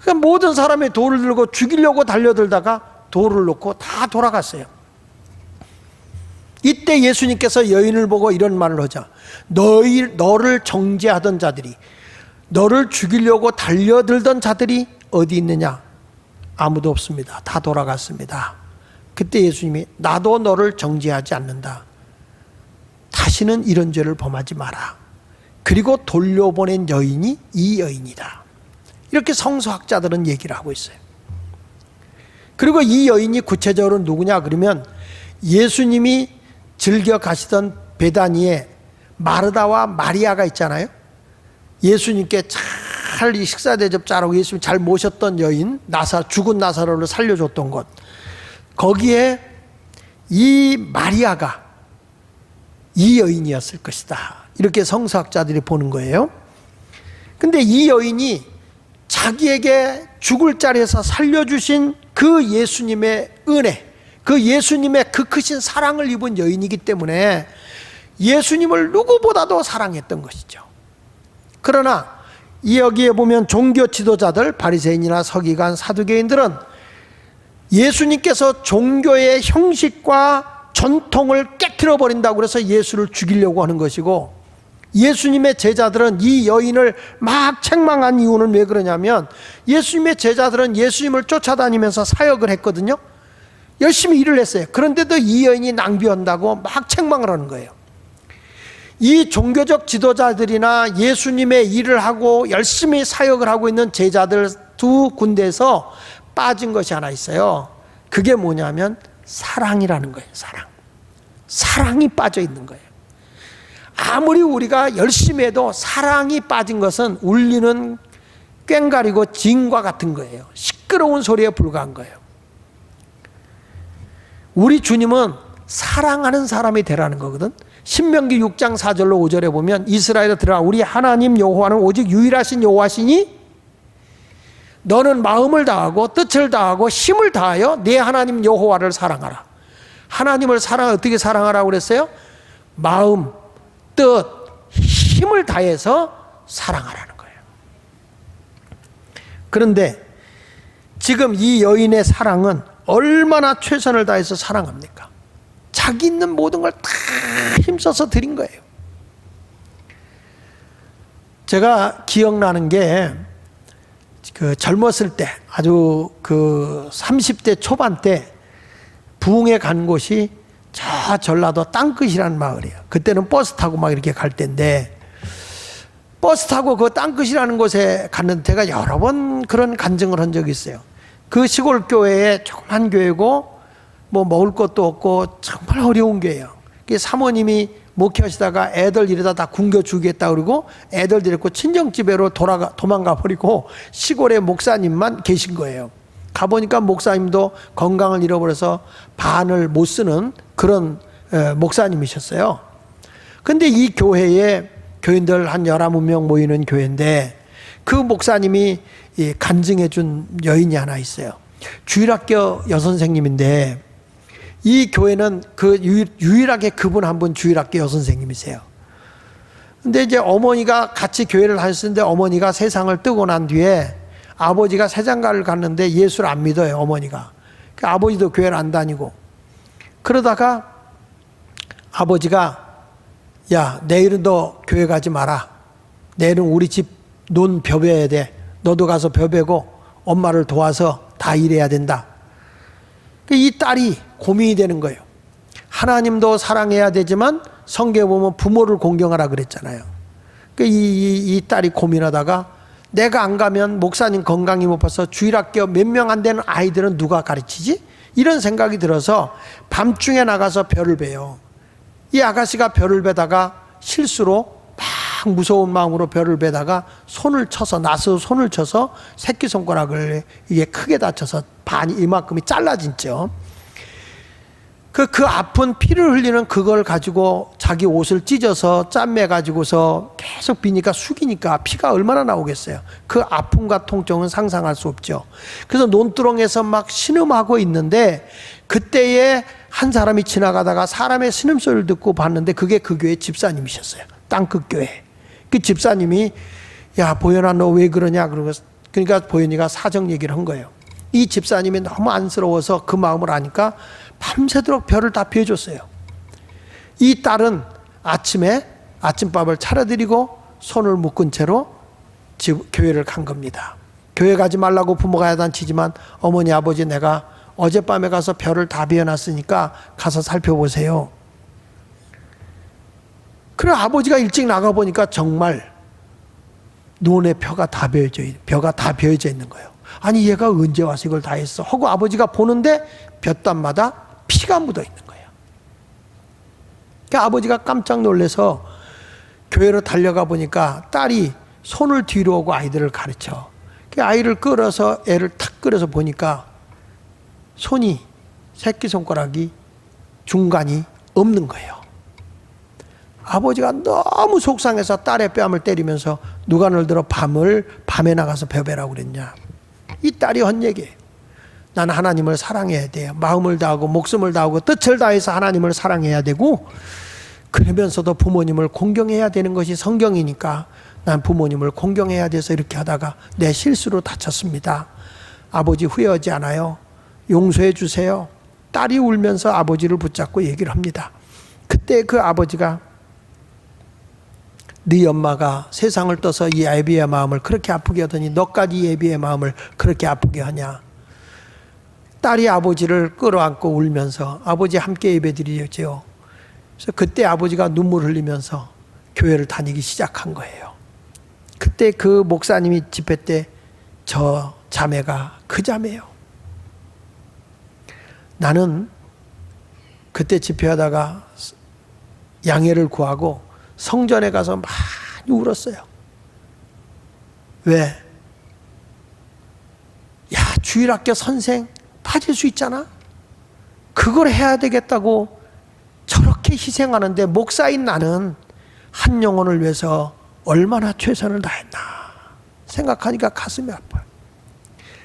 그러니까 모든 사람이 돌을 들고 죽이려고 달려들다가 돌을 놓고 다 돌아갔어요. 이때 예수님께서 여인을 보고 이런 말을 하자. 너를 정죄하던 자들이, 너를 죽이려고 달려들던 자들이 어디 있느냐? 아무도 없습니다. 다 돌아갔습니다. 그때 예수님이 나도 너를 정죄하지 않는다. 다시는 이런 죄를 범하지 마라. 그리고 돌려보낸 여인이 이 여인이다. 이렇게 성서학자들은 얘기를 하고 있어요. 그리고 이 여인이 구체적으로 누구냐 그러면 예수님이 즐겨 가시던 베다니에 마르다와 마리아가 있잖아요. 예수님께 잘 식사 대접 잘하고 예수님 잘 모셨던 여인, 죽은 나사로를 살려줬던 곳. 거기에 이 마리아가 이 여인이었을 것이다. 이렇게 성서학자들이 보는 거예요. 근데 이 여인이 자기에게 죽을 자리에서 살려주신 그 예수님의 은혜, 그 예수님의 그 크신 사랑을 입은 여인이기 때문에 예수님을 누구보다도 사랑했던 것이죠. 그러나 여기에 보면 종교 지도자들, 바리새인이나 서기관, 사두개인들은 예수님께서 종교의 형식과 전통을 깨트려 버린다고 그래서 예수를 죽이려고 하는 것이고, 예수님의 제자들은 이 여인을 막 책망한 이유는 왜 그러냐면 예수님의 제자들은 예수님을 쫓아다니면서 사역을 했거든요. 열심히 일을 했어요. 그런데도 이 여인이 낭비한다고 막 책망을 하는 거예요. 이 종교적 지도자들이나 예수님의 일을 하고 열심히 사역을 하고 있는 제자들 두 군데에서 빠진 것이 하나 있어요. 그게 뭐냐면 사랑이라는 거예요. 사랑이 빠져 있는 거예요. 아무리 우리가 열심히 해도 사랑이 빠진 것은 울리는 꽹과리고 징과 같은 거예요. 시끄러운 소리에 불과한 거예요. 우리 주님은 사랑하는 사람이 되라는 거거든. 신명기 6장 4절로 5절에 보면 이스라엘에 들어가 우리 하나님 여호와는 오직 유일하신 여호와시니 너는 마음을 다하고 뜻을 다하고 힘을 다하여 내 하나님 여호와를 사랑하라. 하나님을 어떻게 사랑하라고 그랬어요? 마음, 뜻, 힘을 다해서 사랑하라는 거예요. 그런데 지금 이 여인의 사랑은 얼마나 최선을 다해서 사랑합니까? 자기 있는 모든 걸 다 힘써서 드린 거예요. 제가 기억나는 게 젊었을 때 아주 30대 초반 때 부흥에 간 곳이 저 전라도 땅끝이라는 마을이에요. 그때는 버스 타고 막 이렇게 갈 때인데 버스 타고 그 땅끝이라는 곳에 갔는데 제가 여러 번 그런 간증을 한 적이 있어요. 그 시골 교회에 조그만 교회고 뭐 먹을 것도 없고 정말 어려운 교회예요. 사모님이 목회하시다가 애들 이러다 다 굶겨 죽이겠다 그러고 애들 데리고 친정집으로 도망가 버리고 시골에 목사님만 계신 거예요. 가보니까 목사님도 건강을 잃어버려서 반을 못 쓰는 그런 목사님이셨어요. 근데 이 교회에 교인들 한 11명 모이는 교회인데 그 목사님이 간증해 준 여인이 하나 있어요. 주일학교 여선생님인데 이 교회는 유일하게 그분 한 분 주일학교 여선생님이세요. 근데 이제 어머니가 같이 교회를 하셨는데 어머니가 세상을 뜨고 난 뒤에 아버지가 세장가를 갔는데 예수를 안 믿어요, 어머니가. 아버지도 교회를 안 다니고. 그러다가 아버지가 야, 내일은 너 교회 가지 마라. 내일은 우리 집 논 벼베야 돼. 너도 가서 벼베고 엄마를 도와서 다 일해야 된다. 이 딸이 고민이 되는 거예요. 하나님도 사랑해야 되지만 성경에 보면 부모를 공경하라 그랬잖아요. 이 딸이 고민하다가 내가 안 가면 목사님 건강이 못 봐서 주일학교 몇 명 안 되는 아이들은 누가 가르치지? 이런 생각이 들어서 밤중에 나가서 벼를 베요. 이 아가씨가 벼를 베다가 실수로 막 무서운 마음으로 벼를 베다가 손을 쳐서, 나서 손을 쳐서 새끼손가락을 이게 크게 다쳐서 반이 이만큼이 잘라진죠. 그 아픈 피를 흘리는 그걸 가지고 자기 옷을 찢어서 짠매 가지고서 계속 비니까 숙이니까 피가 얼마나 나오겠어요. 그 아픔과 통증은 상상할 수 없죠. 그래서 논두렁에서 막 신음하고 있는데 그때에 한 사람이 지나가다가 사람의 신음소리를 듣고 봤는데 그게 그 교회 집사님이셨어요. 땅끝 교회. 그 집사님이 야 보현아 너 왜 그러냐 그러니까 보현이가 사정 얘기를 한 거예요. 이 집사님이 너무 안쓰러워서 그 마음을 아니까 밤새도록 벼를 다 베어줬어요. 이 딸은 아침에 아침밥을 차려드리고 손을 묶은 채로 교회를 간 겁니다. 교회 가지 말라고 부모가 야단치지만 어머니 아버지 내가 어젯밤에 가서 벼를 다 베어놨으니까 가서 살펴보세요. 그래 아버지가 일찍 나가보니까 정말 논에 벼가 다 베어져 있는 거예요. 아니 얘가 언제 와서 이걸 다 했어 하고 아버지가 보는데 볕단마다 피가 묻어 있는 거예요. 그러니까 아버지가 깜짝 놀라서 교회로 달려가 보니까 딸이 손을 뒤로 하고 아이들을 가르쳐. 그 아이를 끌어서 애를 탁 끌어서 보니까 손이 새끼손가락이 중간이 없는 거예요. 아버지가 너무 속상해서 딸의 뺨을 때리면서 누가 널 들어 밤에 나가서 벼베라고 그랬냐. 이 딸이 한 얘기예요. 나는 하나님을 사랑해야 돼요. 마음을 다하고 목숨을 다하고 뜻을 다해서 하나님을 사랑해야 되고 그러면서도 부모님을 공경해야 되는 것이 성경이니까 난 부모님을 공경해야 돼서 이렇게 하다가 내 실수로 다쳤습니다. 아버지 후회하지 않아요. 용서해 주세요. 딸이 울면서 아버지를 붙잡고 얘기를 합니다. 그때 그 아버지가 네 엄마가 세상을 떠서 이 애비의 마음을 그렇게 아프게 하더니 너까지 이 애비의 마음을 그렇게 아프게 하냐. 딸이 아버지를 끌어안고 울면서 아버지 함께 예배드리죠. 그래서 그때 아버지가 눈물 흘리면서 교회를 다니기 시작한 거예요. 그때 그 목사님이 집회 때 저 자매가 그 자매예요. 나는 그때 집회하다가 양해를 구하고 성전에 가서 많이 울었어요. 왜? 야 주일학교 선생 빠질 수 있잖아. 그걸 해야 되겠다고 저렇게 희생하는데 목사인 나는 한 영혼을 위해서 얼마나 최선을 다했나 생각하니까 가슴이 아파요.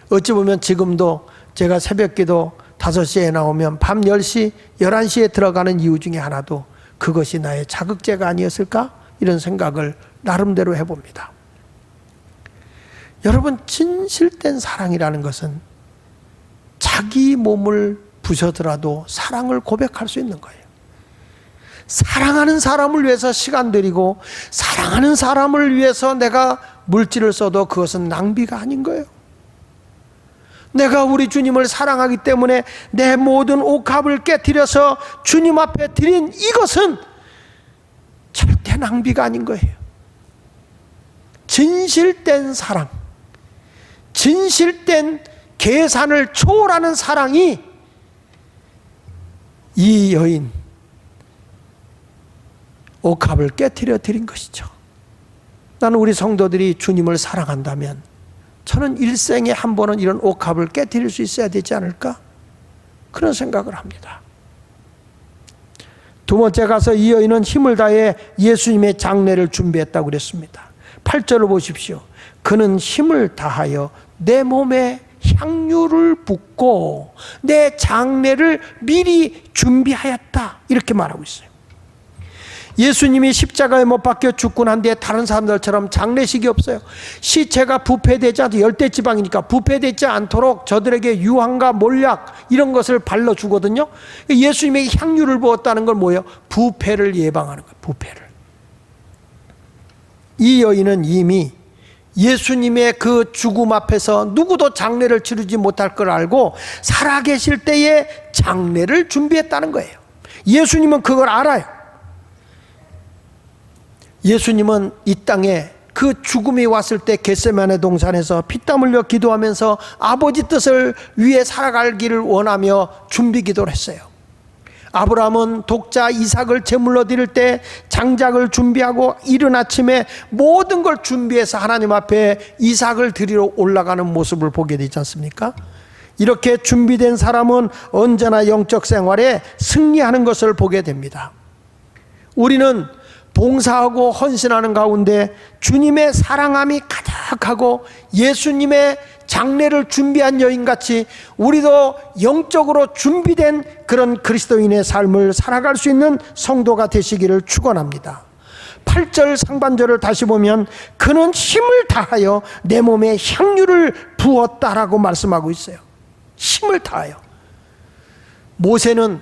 어찌 보면 지금도 제가 새벽기도 5시에 나오면 밤 10시, 11시에 들어가는 이유 중에 하나도 그것이 나의 자극제가 아니었을까? 이런 생각을 나름대로 해봅니다. 여러분 진실된 사랑이라는 것은 자기 몸을 부셔더라도 사랑을 고백할 수 있는 거예요. 사랑하는 사람을 위해서 시간 들이고 사랑하는 사람을 위해서 내가 물질을 써도 그것은 낭비가 아닌 거예요. 내가 우리 주님을 사랑하기 때문에 내 모든 옥합을 깨뜨려서 주님 앞에 드린 이것은 절대 낭비가 아닌 거예요. 진실된 사랑, 진실된 계산을 초월하는 사랑이 이 여인 옥합을 깨뜨려 드린 것이죠. 나는 우리 성도들이 주님을 사랑한다면 저는 일생에 한 번은 이런 옥합을 깨뜨릴 수 있어야 되지 않을까? 그런 생각을 합니다. 두 번째 가서 이 여인은 힘을 다해 예수님의 장례를 준비했다고 그랬습니다. 8절을 보십시오. 그는 힘을 다하여 내 몸에 향유를 붓고 내 장례를 미리 준비하였다. 이렇게 말하고 있어요. 예수님이 십자가에 못 박혀 죽고 난 뒤에 다른 사람들처럼 장례식이 없어요. 시체가 부패되지 않도록, 열대지방이니까 부패되지 않도록 저들에게 유황과 몰약 이런 것을 발라주거든요. 예수님에게 향유를 부었다는 건 뭐예요? 부패를 예방하는 거예요. 부패를. 이 여인은 이미 예수님의 그 죽음 앞에서 누구도 장례를 치르지 못할 걸 알고 살아계실 때에 장례를 준비했다는 거예요. 예수님은 그걸 알아요. 예수님은 이 땅에 그 죽음이 왔을 때 겟세마네 동산에서 피땀 흘려 기도하면서 아버지 뜻을 위해 살아가기를 원하며 준비 기도를 했어요. 아브라함은 독자 이삭을 제물로 드릴 때 장작을 준비하고 이른 아침에 모든 걸 준비해서 하나님 앞에 이삭을 드리러 올라가는 모습을 보게 되지 않습니까? 이렇게 준비된 사람은 언제나 영적 생활에 승리하는 것을 보게 됩니다. 우리는 봉사하고 헌신하는 가운데 주님의 사랑함이 가득하고 예수님의 장례를 준비한 여인같이 우리도 영적으로 준비된 그런 그리스도인의 삶을 살아갈 수 있는 성도가 되시기를 축원합니다. 8절 상반절을 다시 보면 그는 힘을 다하여 내 몸에 향유를 부었다라고 말씀하고 있어요. 힘을 다하여. 모세는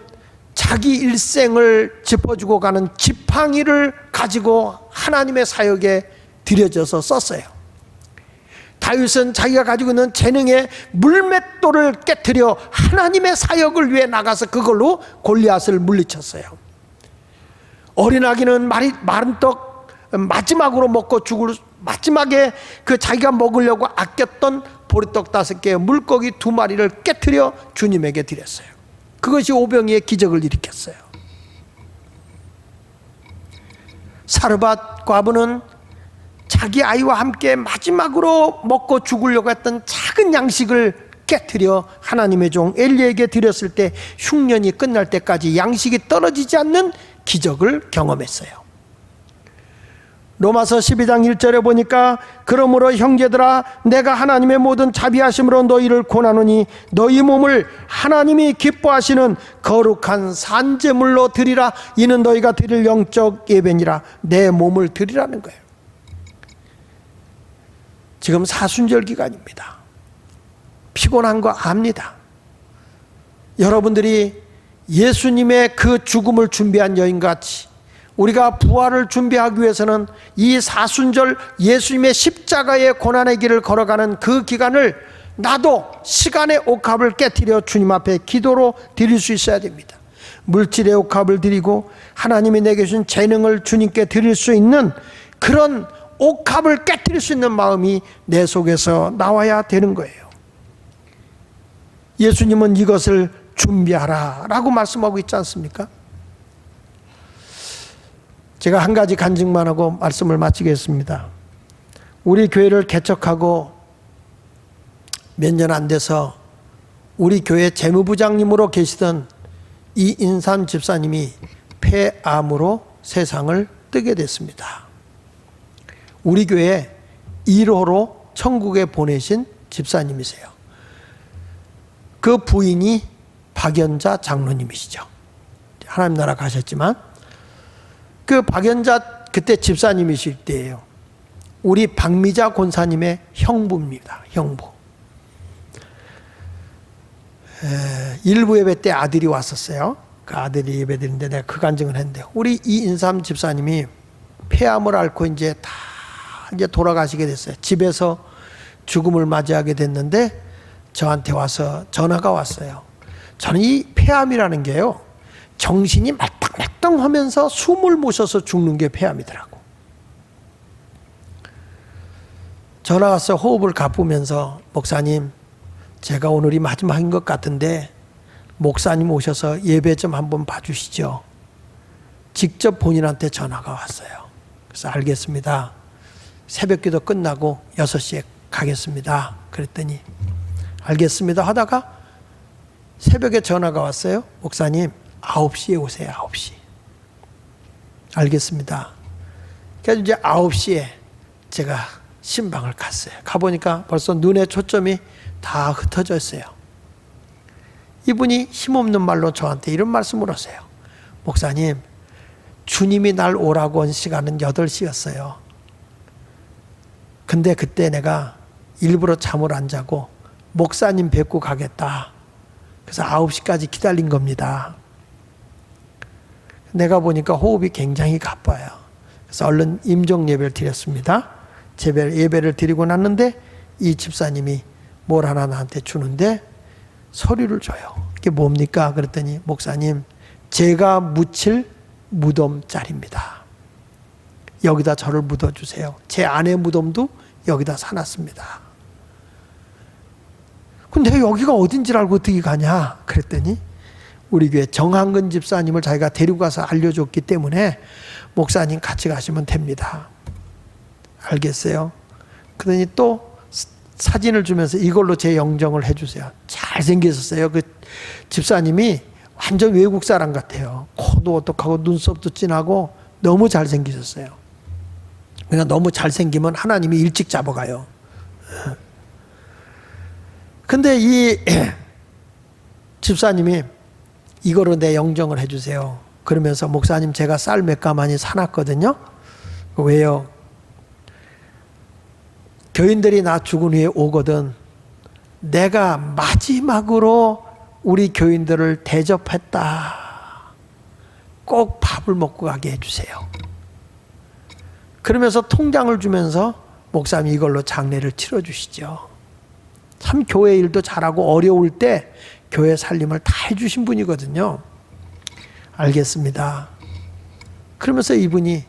자기 일생을 짚어주고 가는 지팡이를 가지고 하나님의 사역에 들여져서 썼어요. 다윗은 자기가 가지고 있는 재능의 물맷돌을 깨트려 하나님의 사역을 위해 나가서 그걸로 골리앗을 물리쳤어요. 어린아기는 마른 떡 마지막으로 먹고 죽을, 마지막에 그 자기가 먹으려고 아꼈던 보리떡 5개, 물고기 2마리를 깨트려 주님에게 드렸어요. 그것이 오병이의 기적을 일으켰어요. 사르밧 과부는 자기 아이와 함께 마지막으로 먹고 죽으려고 했던 작은 양식을 깨트려 하나님의 종 엘리에게 드렸을 때 흉년이 끝날 때까지 양식이 떨어지지 않는 기적을 경험했어요. 로마서 12장 1절에 보니까 그러므로 형제들아 내가 하나님의 모든 자비하심으로 너희를 권하노니 너희 몸을 하나님이 기뻐하시는 거룩한 산제물로 드리라. 이는 너희가 드릴 영적 예배니라. 내 몸을 드리라는 거예요. 지금 사순절 기간입니다. 피곤한 거 압니다. 여러분들이 예수님의 그 죽음을 준비한 여인같이 우리가 부활을 준비하기 위해서는 이 사순절 예수님의 십자가의 고난의 길을 걸어가는 그 기간을 나도 시간의 옥합을 깨트려 주님 앞에 기도로 드릴 수 있어야 됩니다. 물질의 옥합을 드리고 하나님이 내게 주신 재능을 주님께 드릴 수 있는 그런 옥합을 깨트릴 수 있는 마음이 내 속에서 나와야 되는 거예요. 예수님은 이것을 준비하라 라고 말씀하고 있지 않습니까? 제가 한 가지 간증만 하고 말씀을 마치겠습니다. 우리 교회를 개척하고 몇 년 안 돼서 우리 교회 재무부장님으로 계시던 이인삼 집사님이 폐암으로 세상을 뜨게 됐습니다. 우리 교회 1호로 천국에 보내신 집사님이세요. 그 부인이 박연자 장로님이시죠. 하나님 나라 가셨지만 그 박연자 그때 집사님이실 때예요. 우리 박미자 권사님의 형부입니다. 형부. 일부 예배 때 아들이 왔었어요. 그 아들이 예배 드리는데 내가 그 간증을 했는데 우리 이인삼 집사님이 폐암을 앓고 이제 다 이제 돌아가시게 됐어요. 집에서 죽음을 맞이하게 됐는데 저한테 와서 전화가 왔어요. 저는 이 폐암이라는 게요, 정신이 말똥말똥하면서 숨을 못 쉬어서 죽는 게 폐암이더라고. 전화 와서 호흡을 가쁘면서 목사님, 제가 오늘이 마지막인 것 같은데 목사님 오셔서 예배 좀 한번 봐주시죠. 직접 본인한테 전화가 왔어요. 그래서 알겠습니다. 새벽기도 끝나고 6시에 가겠습니다. 그랬더니 알겠습니다 하다가 새벽에 전화가 왔어요. 목사님 9시에 오세요. 9시. 알겠습니다. 그래서 이제 9시에 제가 신방을 갔어요. 가보니까 벌써 눈에 초점이 다 흩어져 있어요. 이분이 힘없는 말로 저한테 이런 말씀을 하세요. 목사님, 주님이 날 오라고 한 시간은 8시였어요. 근데 그때 내가 일부러 잠을 안 자고 목사님 뵙고 가겠다. 그래서 9시까지 기다린 겁니다. 내가 보니까 호흡이 굉장히 가빠요. 그래서 얼른 임종 예배를 드렸습니다. 예배를 드리고 났는데 이 집사님이 뭘 하나 나한테 주는데 서류를 줘요. 이게 뭡니까? 그랬더니 목사님, 제가 묻힐 무덤자리입니다. 여기다 저를 묻어주세요. 제 아내 무덤도 여기다 사놨습니다. 근데 여기가 어딘지를 알고 어떻게 가냐? 그랬더니 우리 교회 정한근 집사님을 자기가 데리고 가서 알려줬기 때문에 목사님 같이 가시면 됩니다. 알겠어요? 그러더니 또 사진을 주면서 이걸로 제 영정을 해주세요. 잘생겼었어요. 그 집사님이 완전 외국 사람 같아요. 코도 어떡하고 눈썹도 진하고 너무 잘생기셨어요. 그러니까 너무 잘생기면 하나님이 일찍 잡아가요. 근데 이 집사님이 이거로 내 영정을 해주세요. 그러면서 목사님 제가 쌀 몇 가마니 사놨거든요. 왜요? 교인들이 나 죽은 후에 오거든 내가 마지막으로 우리 교인들을 대접했다. 꼭 밥을 먹고 가게 해주세요. 그러면서 통장을 주면서 목사님 이걸로 장례를 치러주시죠. 참 교회 일도 잘하고 어려울 때 교회 살림을 다 해주신 분이거든요. 알겠습니다. 그러면서 이분이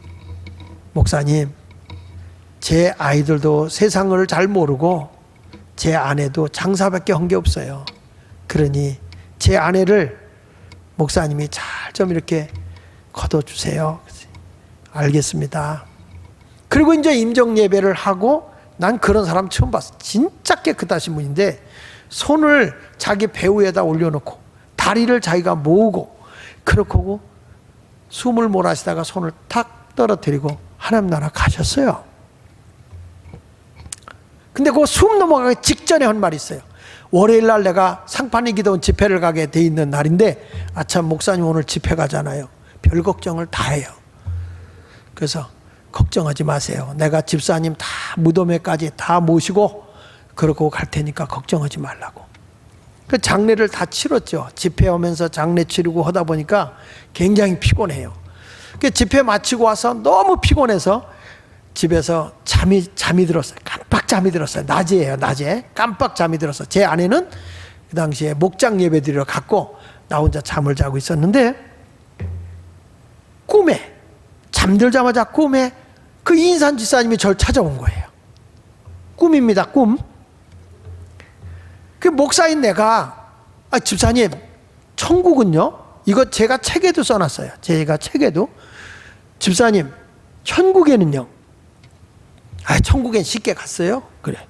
목사님 제 아이들도 세상을 잘 모르고 제 아내도 장사밖에 한 게 없어요. 그러니 제 아내를 목사님이 잘 좀 이렇게 거둬주세요. 알겠습니다. 그리고 이제 임종 예배를 하고 난 그런 사람 처음 봤어. 진짜 깨끗하신 분인데 손을 자기 배우에다 올려놓고 다리를 자기가 모으고 그렇게 하고 숨을 몰아쉬다가 손을 탁 떨어뜨리고 하나님 나라 가셨어요. 근데 그 숨 넘어가기 직전에 한 말이 있어요. 월요일 날 내가 상판이 기도원 집회를 가게 돼 있는 날인데 아참 목사님 오늘 집회 가잖아요. 별 걱정을 다 해요. 그래서 걱정하지 마세요. 내가 집사님 다 무덤에까지 다 모시고 그러고 갈 테니까 걱정하지 말라고. 그 장례를 다 치렀죠. 집회 오면서 장례 치르고 하다 보니까 굉장히 피곤해요. 그 집회 마치고 와서 너무 피곤해서 집에서 잠이 들었어요. 깜빡 잠이 들었어요. 낮이에요, 낮에. 깜빡 잠이 들었어요. 제 아내는 그 당시에 목장 예배 드리러 갔고 나 혼자 잠을 자고 있었는데 꿈에 잠들자마자 꿈에 그 이인산 집사님이 저를 찾아온 거예요. 꿈입니다, 꿈. 그 목사인 내가 집사님 천국은요? 이거 제가 책에도 써놨어요. 제가 책에도 집사님 천국에는요? 천국엔 쉽게 갔어요? 그래.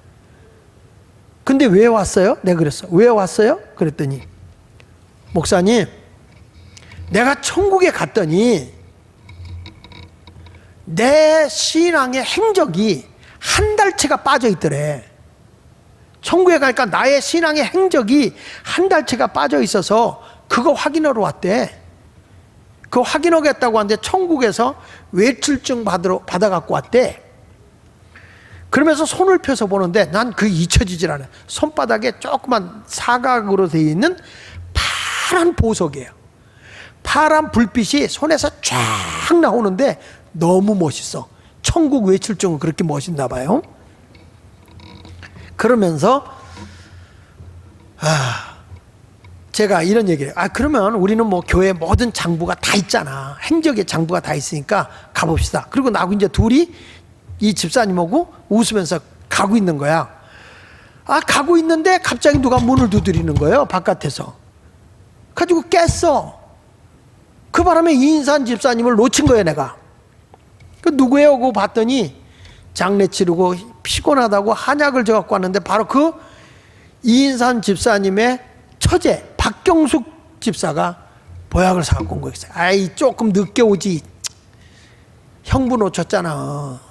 근데 왜 왔어요? 내가 그랬어. 왜 왔어요? 그랬더니 목사님 내가 천국에 갔더니 내 신앙의 행적이 한 달치가 빠져 있더래. 천국에 가니까 나의 신앙의 행적이 한 달치가 빠져 있어서 그거 확인하러 왔대. 그거 확인하겠다고 하는데 천국에서 외출증 받아갖고 왔대. 그러면서 손을 펴서 보는데 난 그게 잊혀지질 않아요. 손바닥에 조그만 사각으로 되어 있는 파란 보석이에요. 파란 불빛이 손에서 쫙 나오는데 너무 멋있어. 천국 외출증은 그렇게 멋있나 봐요. 그러면서 제가 이런 얘기를 해요. 그러면 우리는 뭐 교회 모든 장부가 다 있잖아. 행적의 장부가 다 있으니까 가봅시다. 그리고 나하고 이제 둘이 이 집사님하고 웃으면서 가고 있는 거야. 가고 있는데 갑자기 누가 문을 두드리는 거예요. 바깥에서. 가지고 깼어. 그 바람에 이인산 집사님을 놓친 거예요, 내가. 그 누구예요? 하고 봤더니 장례 치르고 피곤하다고 한약을 져갖고 왔는데 바로 그 이인산 집사님의 처제 박경숙 집사가 보약을 사갖고 온 거였어요. 조금 늦게 오지. 형부 놓쳤잖아.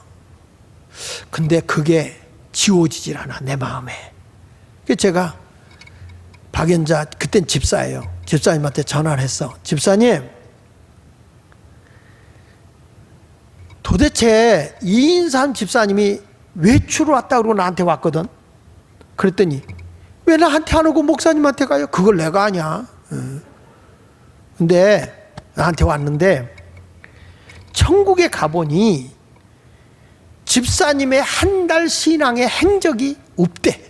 근데 그게 지워지질 않아, 내 마음에. 그래서 제가 박연자, 그땐 집사예요. 집사님한테 전화를 했어. 집사님, 도대체 이인산 집사님이 외출을 왔다 그러고 나한테 왔거든. 그랬더니 왜 나한테 안 오고 목사님한테 가요? 그걸 내가 아냐. 근데 나한테 왔는데 천국에 가보니 집사님의 한 달 신앙의 행적이 없대.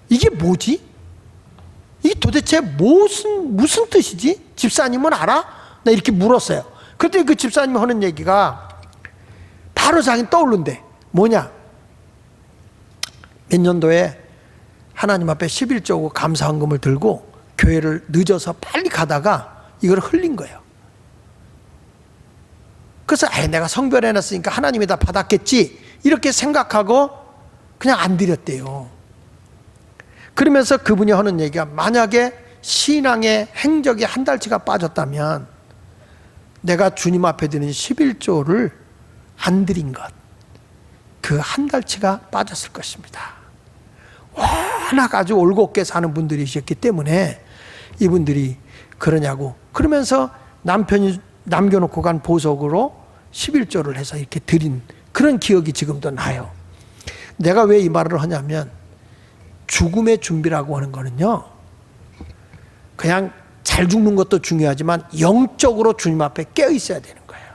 이게 뭐지? 이게 도대체 무슨 뜻이지? 집사님은 알아? 나 이렇게 물었어요. 그때 그 집사님이 하는 얘기가 바로 자기는 떠오른대. 뭐냐? 몇 년도에 하나님 앞에 11조 감사헌금을 들고 교회를 늦어서 빨리 가다가 이걸 흘린 거예요. 그래서 내가 성별해놨으니까 하나님이 다 받았겠지 이렇게 생각하고 그냥 안 드렸대요. 그러면서 그분이 하는 얘기가, 만약에 신앙의 행적이 한 달치가 빠졌다면 내가 주님 앞에 드린 11조를 안 드린 것, 그 한 달치가 빠졌을 것입니다. 워낙 아주 올곧게 사는 분들이셨기 때문에 이분들이 그러냐고. 그러면서 남편이 남겨놓고 간 보석으로 11조를 해서 이렇게 드린 그런 기억이 지금도 나요. 내가 왜 이 말을 하냐면, 죽음의 준비라고 하는 거는요, 그냥 잘 죽는 것도 중요하지만 영적으로 주님 앞에 깨어 있어야 되는 거예요.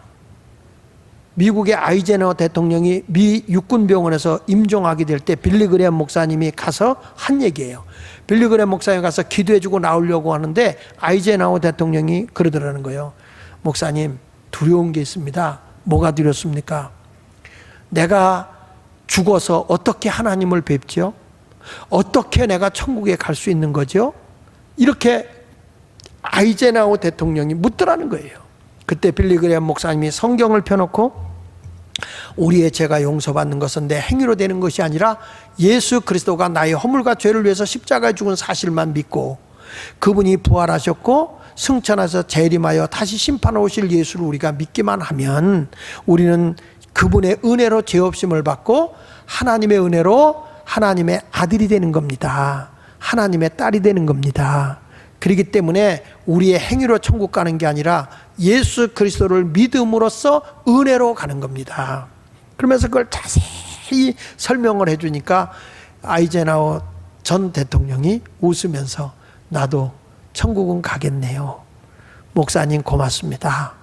미국의 아이젠하워 대통령이 미 육군병원에서 임종하게 될 때 빌리 그레엄 목사님이 가서 한 얘기예요. 빌리 그레엄 목사님이 가서 기도해주고 나오려고 하는데 아이젠하워 대통령이 그러더라는 거예요. 목사님, 두려운 게 있습니다. 뭐가 두렵습니까? 내가 죽어서 어떻게 하나님을 뵙죠? 어떻게 내가 천국에 갈 수 있는 거죠? 이렇게 아이젠하워 대통령이 묻더라는 거예요. 그때 빌리 그레엄 목사님이 성경을 펴놓고, 우리의 죄가 용서받는 것은 내 행위로 되는 것이 아니라 예수 그리스도가 나의 허물과 죄를 위해서 십자가에 죽은 사실만 믿고, 그분이 부활하셨고 승천하셔서 재림하여 다시 심판하러 오실 예수를 우리가 믿기만 하면 우리는 그분의 은혜로 죄 없음을 받고 하나님의 은혜로 하나님의 아들이 되는 겁니다. 하나님의 딸이 되는 겁니다. 그렇기 때문에 우리의 행위로 천국 가는 게 아니라 예수 그리스도를 믿음으로써 은혜로 가는 겁니다. 그러면서 그걸 자세히 설명을 해주니까 아이젠하워 전 대통령이 웃으면서, 나도 천국은 가겠네요. 목사님 고맙습니다.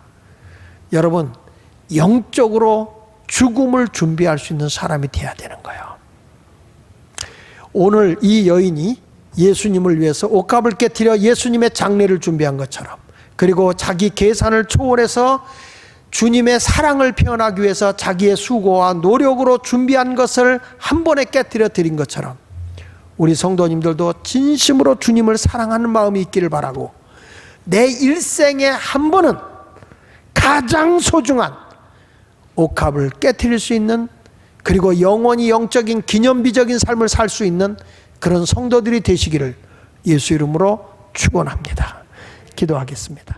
여러분, 영적으로 죽음을 준비할 수 있는 사람이 돼야 되는 거예요. 오늘 이 여인이 예수님을 위해서 옷값을 깨트려 예수님의 장례를 준비한 것처럼, 그리고 자기 계산을 초월해서 주님의 사랑을 표현하기 위해서 자기의 수고와 노력으로 준비한 것을 한 번에 깨트려 드린 것처럼, 우리 성도님들도 진심으로 주님을 사랑하는 마음이 있기를 바라고, 내 일생에 한 번은 가장 소중한 옷값을 깨트릴 수 있는, 그리고 영원히 영적인 기념비적인 삶을 살 수 있는 그런 성도들이 되시기를 예수 이름으로 축원합니다. 기도하겠습니다.